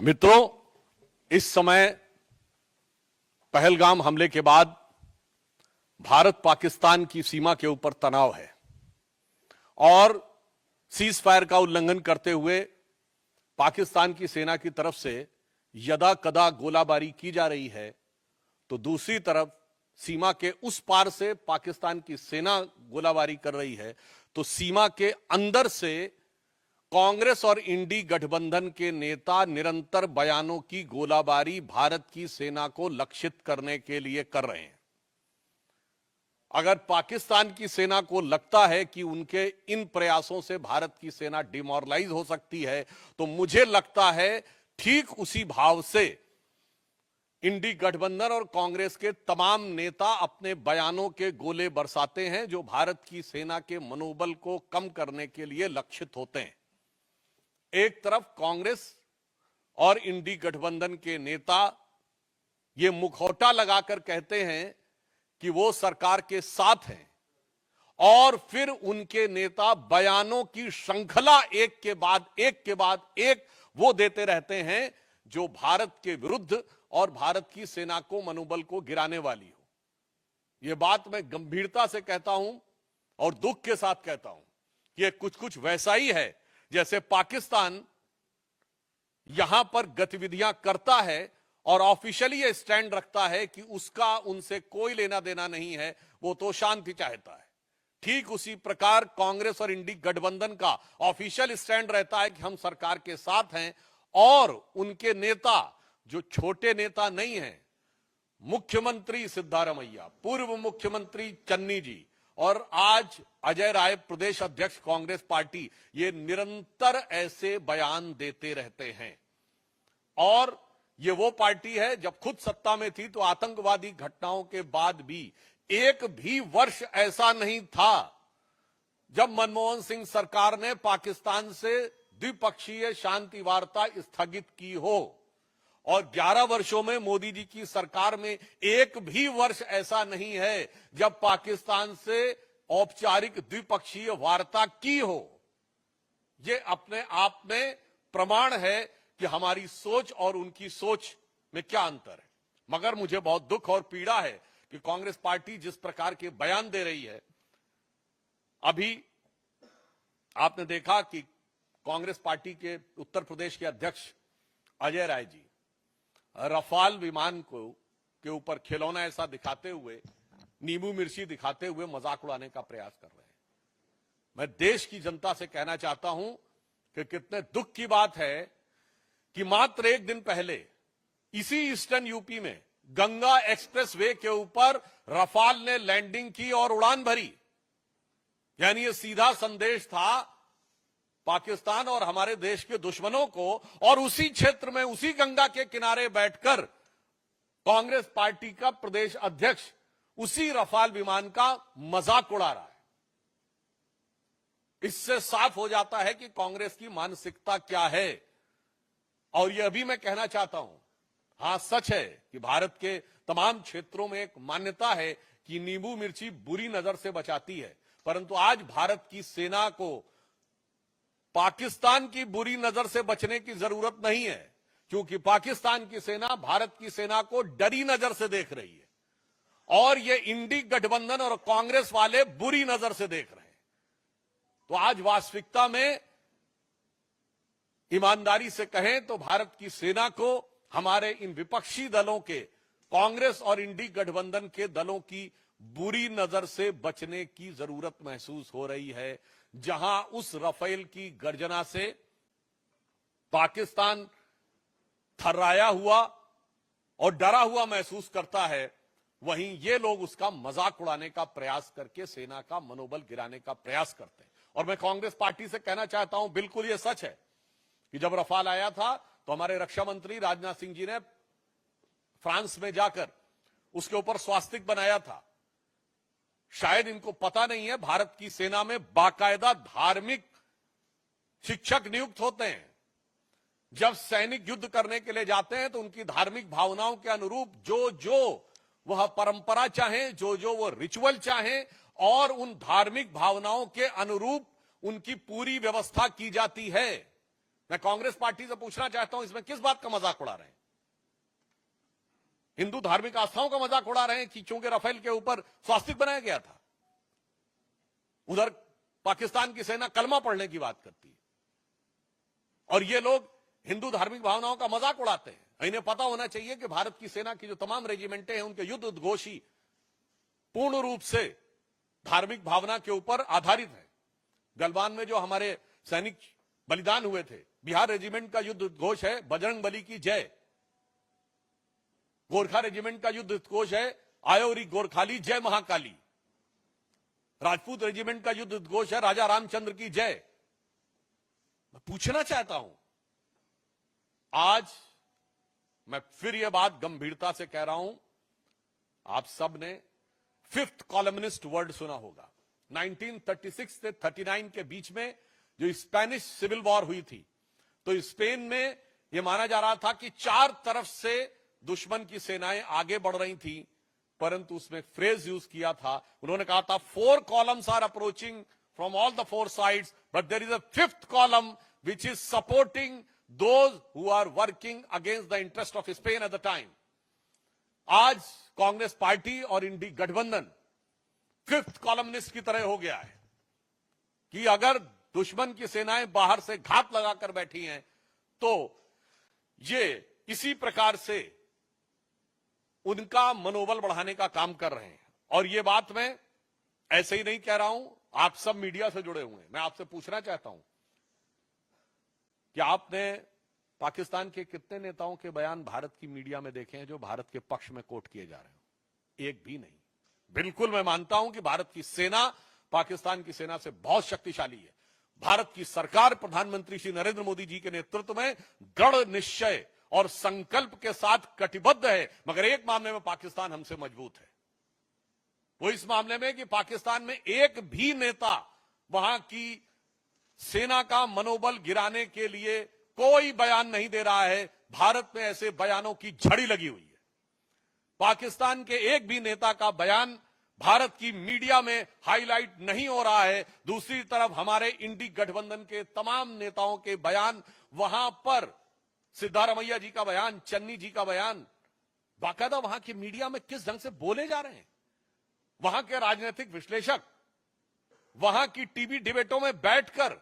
मित्रों, इस समय पहलगाम हमले के बाद भारत पाकिस्तान की सीमा के ऊपर तनाव है और सीज फायर का उल्लंघन करते हुए पाकिस्तान की सेना की तरफ से यदा कदा गोलाबारी की जा रही है, तो दूसरी तरफ सीमा के उस पार से पाकिस्तान की सेना गोलाबारी कर रही है। तो सीमा के अंदर से कांग्रेस और इंडी गठबंधन के नेता निरंतर बयानों की गोलाबारी भारत की सेना को लक्षित करने के लिए कर रहे हैं। अगर पाकिस्तान की सेना को लगता है कि उनके इन प्रयासों से भारत की सेना डिमोरलाइज हो सकती है, तो मुझे लगता है ठीक उसी भाव से इंडी गठबंधन और कांग्रेस के तमाम नेता अपने बयानों के गोले बरसाते हैं, जो भारत की सेना के मनोबल को कम करने के लिए लक्षित होते हैं। एक तरफ कांग्रेस और इंडी गठबंधन के नेता ये मुखौटा लगाकर कहते हैं कि वो सरकार के साथ हैं, और फिर उनके नेता बयानों की श्रृंखला एक के बाद एक वो देते रहते हैं जो भारत के विरुद्ध और भारत की सेना को मनोबल को गिराने वाली हो। यह बात मैं गंभीरता से कहता हूं और दुख के साथ कहता हूं कि यह कुछ वैसा ही है जैसे पाकिस्तान यहां पर गतिविधियां करता है और ऑफिशियली यह स्टैंड रखता है कि उसका उनसे कोई लेना देना नहीं है, वो तो शांति चाहता है। ठीक उसी प्रकार कांग्रेस और इंडी गठबंधन का ऑफिशियल स्टैंड रहता है कि हम सरकार के साथ हैं, और उनके नेता जो छोटे नेता नहीं हैं, मुख्यमंत्री सिद्धारमैया, पूर्व मुख्यमंत्री चन्नी जी और आज अजय राय प्रदेश अध्यक्ष कांग्रेस पार्टी, ये निरंतर ऐसे बयान देते रहते हैं। और ये वो पार्टी है, जब खुद सत्ता में थी तो आतंकवादी घटनाओं के बाद भी एक भी वर्ष ऐसा नहीं था जब मनमोहन सिंह सरकार ने पाकिस्तान से द्विपक्षीय शांति वार्ता स्थगित की हो, और 11 वर्षों में मोदी जी की सरकार में एक भी वर्ष ऐसा नहीं है जब पाकिस्तान से औपचारिक द्विपक्षीय वार्ता की हो। ये अपने आप में प्रमाण है कि हमारी सोच और उनकी सोच में क्या अंतर है। मगर मुझे बहुत दुख और पीड़ा है कि कांग्रेस पार्टी जिस प्रकार के बयान दे रही है। अभी आपने देखा कि कांग्रेस पार्टी के उत्तर प्रदेश के अध्यक्ष अजय राय जी रफाल विमान के ऊपर खिलौना ऐसा दिखाते हुए, नींबू मिर्ची दिखाते हुए मजाक उड़ाने का प्रयास कर रहे हैं। मैं देश की जनता से कहना चाहता हूं कि कितने दुख की बात है कि मात्र एक दिन पहले इसी ईस्टर्न यूपी में गंगा एक्सप्रेस वे के ऊपर रफाल ने लैंडिंग की और उड़ान भरी। यानी ये सीधा संदेश था पाकिस्तान और हमारे देश के दुश्मनों को, और उसी क्षेत्र में उसी गंगा के किनारे बैठकर कांग्रेस पार्टी का प्रदेश अध्यक्ष उसी रफाल विमान का मजाक उड़ा रहा है। इससे साफ हो जाता है कि कांग्रेस की मानसिकता क्या है। और यह भी मैं कहना चाहता हूं, हां सच है कि भारत के तमाम क्षेत्रों में एक मान्यता है कि नींबू मिर्ची बुरी नजर से बचाती है, परंतु आज भारत की सेना को पाकिस्तान की बुरी नजर से बचने की जरूरत नहीं है, क्योंकि पाकिस्तान की सेना भारत की सेना को डरी नजर से देख रही है, और ये इंडी गठबंधन और कांग्रेस वाले बुरी नजर से देख रहे हैं। तो आज वास्तविकता में ईमानदारी से कहें तो भारत की सेना को हमारे इन विपक्षी दलों के, कांग्रेस और इंडी गठबंधन के दलों की बुरी नजर से बचने की जरूरत महसूस हो रही है। जहां उस रफेल की गर्जना से पाकिस्तान थर्राया हुआ और डरा हुआ महसूस करता है, वहीं ये लोग उसका मजाक उड़ाने का प्रयास करके सेना का मनोबल गिराने का प्रयास करते हैं। और मैं कांग्रेस पार्टी से कहना चाहता हूं, बिल्कुल ये सच है कि जब रफाल आया था तो हमारे रक्षा मंत्री राजनाथ सिंह जी ने फ्रांस में जाकर उसके ऊपर स्वास्तिक बनाया था। शायद इनको पता नहीं है, भारत की सेना में बाकायदा धार्मिक शिक्षक नियुक्त होते हैं। जब सैनिक युद्ध करने के लिए जाते हैं तो उनकी धार्मिक भावनाओं के अनुरूप जो वह परंपरा चाहे, जो वो रिचुअल चाहे, और उन धार्मिक भावनाओं के अनुरूप उनकी पूरी व्यवस्था की जाती है। मैं कांग्रेस पार्टी से पूछना चाहता हूं, इसमें किस बात का मजाक उड़ा रहे हैं? हिंदू धार्मिक आस्थाओं का मजाक उड़ा रहे हैं कि चूंकि राफेल के ऊपर स्वास्तिक बनाया गया था। उधर पाकिस्तान की सेना कलमा पढ़ने की बात करती है और ये लोग हिंदू धार्मिक भावनाओं का मजाक उड़ाते हैं। इन्हें पता होना चाहिए कि भारत की सेना की जो तमाम रेजिमेंटें हैं उनके युद्ध उद्घोष पूर्ण रूप से धार्मिक भावना के ऊपर आधारित है। गलवान में जो हमारे सैनिक बलिदान हुए थे, बिहार रेजिमेंट का युद्ध उद्घोष है बजरंग बली की जय। गोरखा रेजिमेंट का युद्ध उद्घोष है आयोरी गोरखाली जय महाकाली। राजपूत रेजिमेंट का युद्ध उद्घोष है राजा रामचंद्र की जय। मैं पूछना चाहता हूं, आज मैं फिर यह बात गंभीरता से कह रहा हूं, आप सब ने फिफ्थ कॉलमनिस्ट वर्ड सुना होगा। 1936 से 39 के बीच में जो स्पेनिश सिविल वॉर हुई थी, तो स्पेन में यह माना जा रहा था कि चार तरफ से दुश्मन की सेनाएं आगे बढ़ रही थी, परंतु उसमें फ्रेज यूज किया था, उन्होंने कहा था 4 columns are approaching from all the 4 sides, but there is a 5th column which is supporting those who are working against the interest of Spain at the time. आज कांग्रेस पार्टी और इंडी गठबंधन 5th columnist की तरह हो गया है कि अगर दुश्मन की सेनाएं बाहर से घात लगाकर बैठी हैं तो ये इसी प्रकार से उनका मनोबल बढ़ाने का काम कर रहे हैं। और ये बात मैं ऐसे ही नहीं कह रहा हूं, आप सब मीडिया से जुड़े हुए हैं। मैं आपसे पूछना चाहता हूं कि आपने पाकिस्तान के कितने नेताओं के बयान भारत की मीडिया में देखे हैं जो भारत के पक्ष में कोट किए जा रहे हो? एक भी नहीं। बिल्कुल मैं मानता हूं कि भारत की सेना पाकिस्तान की सेना से बहुत शक्तिशाली है। भारत की सरकार प्रधानमंत्री श्री नरेंद्र मोदी जी के नेतृत्व में दृढ़ निश्चय और संकल्प के साथ कटिबद्ध है, मगर एक मामले में पाकिस्तान हमसे मजबूत है। वो इस मामले में कि पाकिस्तान में एक भी नेता वहां की सेना का मनोबल गिराने के लिए कोई बयान नहीं दे रहा है। भारत में ऐसे बयानों की झड़ी लगी हुई है। पाकिस्तान के एक भी नेता का बयान भारत की मीडिया में हाईलाइट नहीं हो रहा है। दूसरी तरफ हमारे इंडी गठबंधन के तमाम नेताओं के बयान, वहां पर सिद्धारमैया जी का बयान, चन्नी जी का बयान, बाकायदा वहां की मीडिया में किस ढंग से बोले जा रहे हैं। वहां के राजनीतिक विश्लेषक वहां की टीवी डिबेटों में बैठकर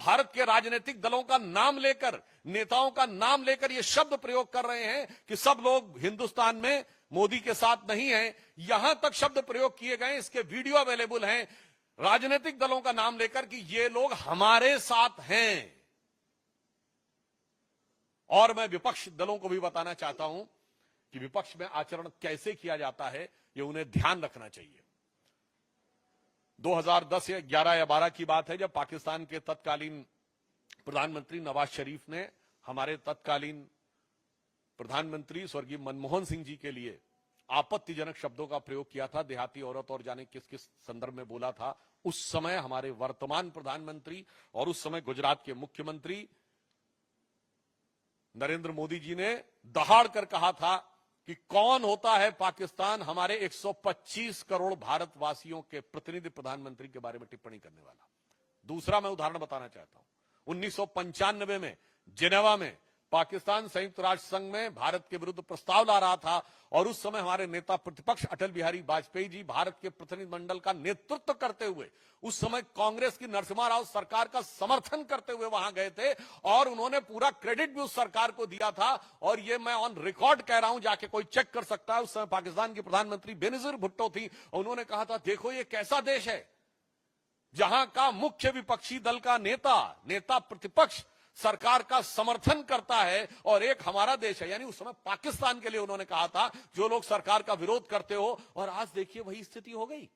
भारत के राजनीतिक दलों का नाम लेकर, नेताओं का नाम लेकर यह शब्द प्रयोग कर रहे हैं कि सब लोग हिंदुस्तान में मोदी के साथ नहीं हैं। यहां तक शब्द प्रयोग किए गए, इसके वीडियो अवेलेबल हैं, राजनीतिक दलों का नाम लेकर कि ये लोग हमारे साथ हैं। और मैं विपक्ष दलों को भी बताना चाहता हूं कि विपक्ष में आचरण कैसे किया जाता है, यह उन्हें ध्यान रखना चाहिए। 2010 या 11 या 12 की बात है जब पाकिस्तान के तत्कालीन प्रधानमंत्री नवाज शरीफ ने हमारे तत्कालीन प्रधानमंत्री स्वर्गीय मनमोहन सिंह जी के लिए आपत्तिजनक शब्दों का प्रयोग किया था। देहाती औरत और जाने किस किस संदर्भ में बोला था। उस समय हमारे वर्तमान प्रधानमंत्री और उस समय गुजरात के मुख्यमंत्री नरेंद्र मोदी जी ने दहाड़ कर कहा था कि कौन होता है पाकिस्तान हमारे 125 करोड़ भारतवासियों के प्रतिनिधि प्रधानमंत्री के बारे में टिप्पणी करने वाला। दूसरा मैं उदाहरण बताना चाहता हूं, 1995 में जिनेवा में पाकिस्तान संयुक्त राष्ट्र संघ में भारत के विरुद्ध प्रस्ताव ला रहा था और उस समय हमारे नेता प्रतिपक्ष अटल बिहारी वाजपेयी जी भारत के प्रतिनिधिमंडल का नेतृत्व करते हुए उस समय कांग्रेस की नरसिम्हा राव सरकार का समर्थन करते हुए वहां गए थे और उन्होंने पूरा क्रेडिट भी उस सरकार को दिया था। और ये मैं ऑन रिकॉर्ड कह रहा हूं, जाके कोई चेक कर सकता है। उस समय पाकिस्तान की प्रधानमंत्री बेनजीर भुट्टो थी और उन्होंने कहा था, देखो ये कैसा देश है जहां का मुख्य विपक्षी दल का नेता प्रतिपक्ष सरकार का समर्थन करता है और एक हमारा देश है। यानी उस समय पाकिस्तान के लिए उन्होंने कहा था जो लोग सरकार का विरोध करते हो। और आज देखिए वही स्थिति हो गई।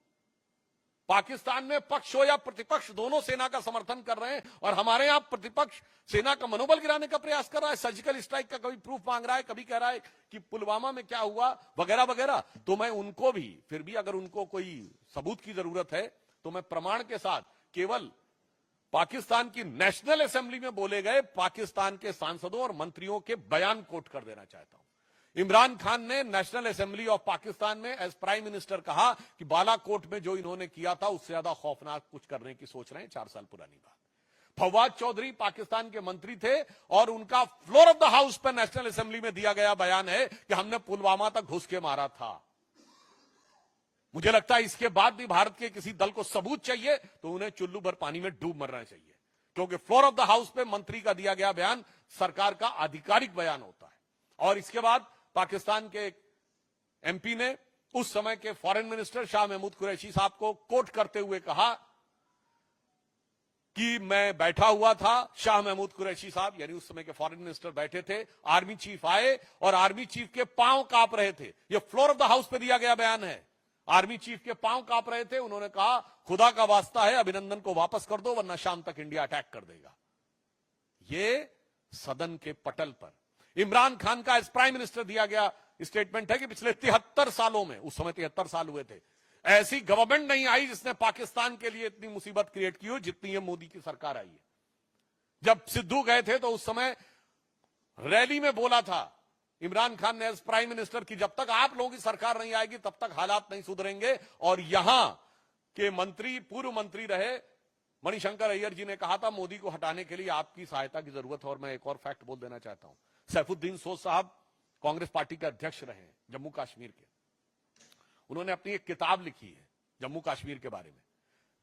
पाकिस्तान में पक्ष हो या प्रतिपक्ष दोनों सेना का समर्थन कर रहे हैं और हमारे यहां प्रतिपक्ष सेना का मनोबल गिराने का प्रयास कर रहा है। सर्जिकल स्ट्राइक का कभी प्रूफ मांग रहा है, कभी कह रहा है कि पुलवामा में क्या हुआ वगैरह वगैरह। तो मैं उनको भी, फिर भी अगर उनको कोई सबूत की जरूरत है तो मैं प्रमाण के साथ केवल पाकिस्तान की नेशनल असेंबली में बोले गए पाकिस्तान के सांसदों और मंत्रियों के बयान कोट कर देना चाहता हूं। इमरान खान ने नेशनल असेंबली ऑफ पाकिस्तान में एज प्राइम मिनिस्टर कहा कि बालाकोट में जो इन्होंने किया था उससे ज्यादा खौफनाक कुछ करने की सोच रहे हैं। 4 साल पुरानी बात। फवाद चौधरी पाकिस्तान के मंत्री थे और उनका फ्लोर ऑफ द हाउस पर नेशनल असेंबली में दिया गया बयान है कि हमने पुलवामा तक घुस के मारा था। मुझे लगता है इसके बाद भी भारत के किसी दल को सबूत चाहिए तो उन्हें चुल्लू भर पानी में डूब मरना चाहिए, क्योंकि फ्लोर ऑफ द हाउस पे मंत्री का दिया गया बयान सरकार का आधिकारिक बयान होता है। और इसके बाद पाकिस्तान के एमपी ने उस समय के फॉरेन मिनिस्टर शाह महमूद कुरैशी साहब को कोट करते हुए कहा कि मैं बैठा हुआ था, शाह महमूद कुरैशी साहब यानी उस समय के फॉरेन मिनिस्टर बैठे थे, आर्मी चीफ आए और आर्मी चीफ के पांव कांप रहे थे। यह फ्लोर ऑफ द हाउस पे दिया गया बयान है। आर्मी चीफ के पांव कांप रहे थे, उन्होंने कहा खुदा का वास्ता है अभिनंदन को वापस कर दो वरना शाम तक इंडिया अटैक कर देगा। यह सदन के पटल पर इमरान खान का एज प्राइम मिनिस्टर दिया गया स्टेटमेंट है कि पिछले 73 सालों में, उस समय 73 साल हुए थे, ऐसी गवर्नमेंट नहीं आई जिसने पाकिस्तान के लिए इतनी मुसीबत क्रिएट की हो जितनी ये मोदी की सरकार आई है। जब सिद्धू गए थे तो उस समय रैली में बोला था इमरान खान ने एज प्राइम मिनिस्टर की जब तक आप लोगों की सरकार नहीं आएगी तब तक हालात नहीं सुधरेंगे। और यहां के मंत्री, पूर्व मंत्री रहे मणिशंकर अय्यर जी ने कहा था मोदी को हटाने के लिए आपकी सहायता की जरूरत है। और मैं एक और फैक्ट बोल देना चाहता हूं, सैफुद्दीन सोज साहब कांग्रेस पार्टी के अध्यक्ष रहे हैं जम्मू कश्मीर के। उन्होंने अपनी एक किताब लिखी है जम्मू कश्मीर के बारे में,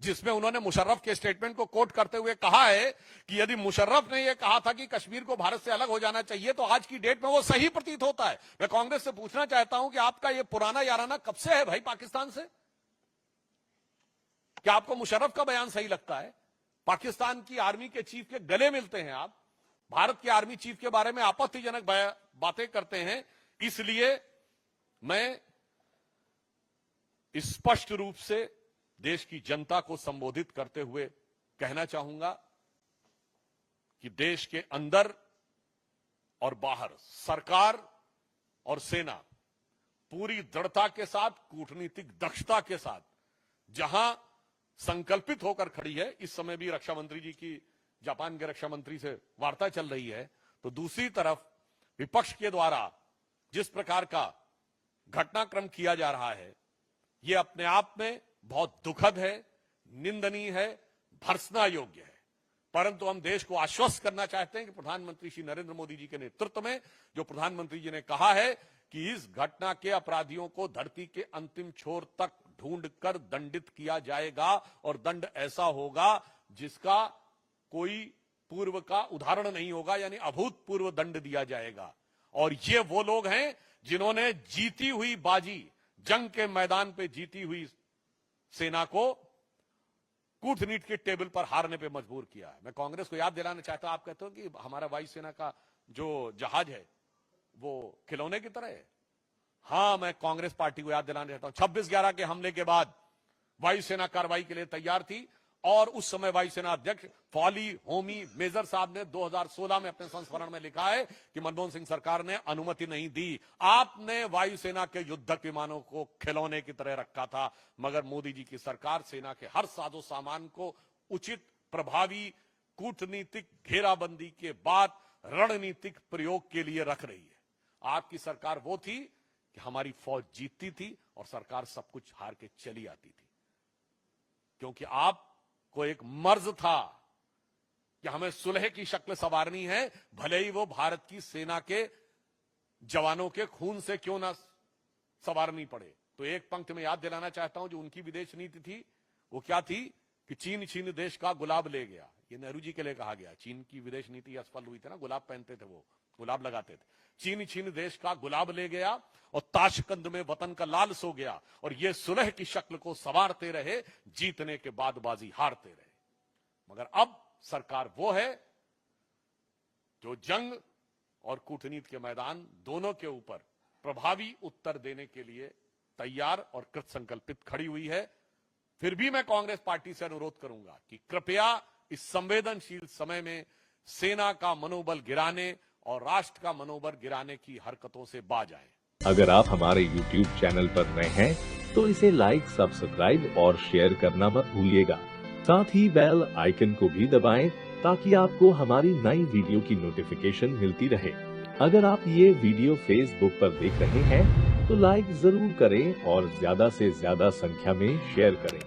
जिसमें उन्होंने मुशर्रफ के स्टेटमेंट को कोट करते हुए कहा है कि यदि मुशर्रफ ने यह कहा था कि कश्मीर को भारत से अलग हो जाना चाहिए तो आज की डेट में वो सही प्रतीत होता है। मैं कांग्रेस से पूछना चाहता हूं कि आपका यह पुराना याराना कब से है भाई पाकिस्तान से? क्या आपको मुशर्रफ का बयान सही लगता है? पाकिस्तान की आर्मी के चीफ के गले मिलते हैं आप, भारत के आर्मी चीफ के बारे में आपत्तिजनक बातें करते हैं। इसलिए मैं स्पष्ट रूप से देश की जनता को संबोधित करते हुए कहना चाहूंगा कि देश के अंदर और बाहर सरकार और सेना पूरी दृढ़ता के साथ, कूटनीतिक दक्षता के साथ जहां संकल्पित होकर खड़ी है। इस समय भी रक्षा मंत्री जी की जापान के रक्षा मंत्री से वार्ता चल रही है, तो दूसरी तरफ विपक्ष के द्वारा जिस प्रकार का घटनाक्रम किया जा रहा है यह अपने आप में बहुत दुखद है, निंदनीय है, भर्त्सना योग्य है। परंतु हम देश को आश्वस्त करना चाहते हैं कि प्रधानमंत्री श्री नरेंद्र मोदी जी के नेतृत्व में जो प्रधानमंत्री जी ने कहा है कि इस घटना के अपराधियों को धरती के अंतिम छोर तक ढूंढकर दंडित किया जाएगा और दंड ऐसा होगा जिसका कोई पूर्व का उदाहरण नहीं होगा, यानी अभूतपूर्व दंड दिया जाएगा। और ये वो लोग हैं जिन्होंने जीती हुई बाजी, जंग के मैदान पे जीती हुई सेना को कूटनीति के टेबल पर हारने पे मजबूर किया है। मैं कांग्रेस को याद दिलाना चाहता हूं, आप कहते हो कि हमारा वायुसेना का जो जहाज है वो खिलौने की तरह है। हां, मैं कांग्रेस पार्टी को याद दिलाना चाहता हूं 26/11 के हमले के बाद वायुसेना कार्रवाई के लिए तैयार थी और उस समय वायुसेना अध्यक्ष फौली होमी मेजर साहब ने 2016 में अपने संस्मरण में लिखा है कि मनमोहन सिंह सरकार ने अनुमति नहीं दी। आपने वायुसेना के युद्धक विमानों को खिलौने की तरह रखा था, मगर मोदी जी की सरकार सेना के हर साजो सामान को उचित, प्रभावी कूटनीतिक घेराबंदी के बाद रणनीतिक प्रयोग के लिए रख रही है। आपकी सरकार वो थी कि हमारी फौज जीतती थी और सरकार सब कुछ हार के चली आती थी, क्योंकि आप को एक मर्ज था कि हमें सुलह की शक्ल संवारनी है, भले ही वो भारत की सेना के जवानों के खून से क्यों ना संवारनी पड़े। तो एक पंक्ति में याद दिलाना चाहता हूं जो उनकी विदेश नीति थी, वो क्या थी कि चीन छीन देश का गुलाब ले गया। ये नेहरू जी के लिए कहा गया। चीन की विदेश नीति असफल हुई थी ना, गुलाब पहनते थे वो, गुलाब लगाते थे। चीन छीन देश का गुलाब ले गया और ताशकंद में वतन का लाल सो गया, और ये सुलह की शक्ल को संवारते रहे, जीतने के बाद बाजी हारते रहे। मगर अब सरकार वो है जो जंग और कूटनीति के मैदान दोनों के ऊपर प्रभावी उत्तर देने के लिए तैयार और कृत संकल्पित खड़ी हुई है। फिर भी मैं कांग्रेस पार्टी से अनुरोध करूंगा कि कृपया इस संवेदनशील समय में सेना का मनोबल गिराने और राष्ट्र का मनोबल गिराने की हरकतों से बाज आए। अगर आप हमारे YouTube चैनल पर नए हैं तो इसे लाइक, सब्सक्राइब और शेयर करना मत भूलिएगा। साथ ही बेल आइकन को भी दबाएं ताकि आपको हमारी नई वीडियो की नोटिफिकेशन मिलती रहे। अगर आप ये वीडियो Facebook पर देख रहे हैं तो लाइक जरूर करें और ज्यादा से ज्यादा संख्या में शेयर करें।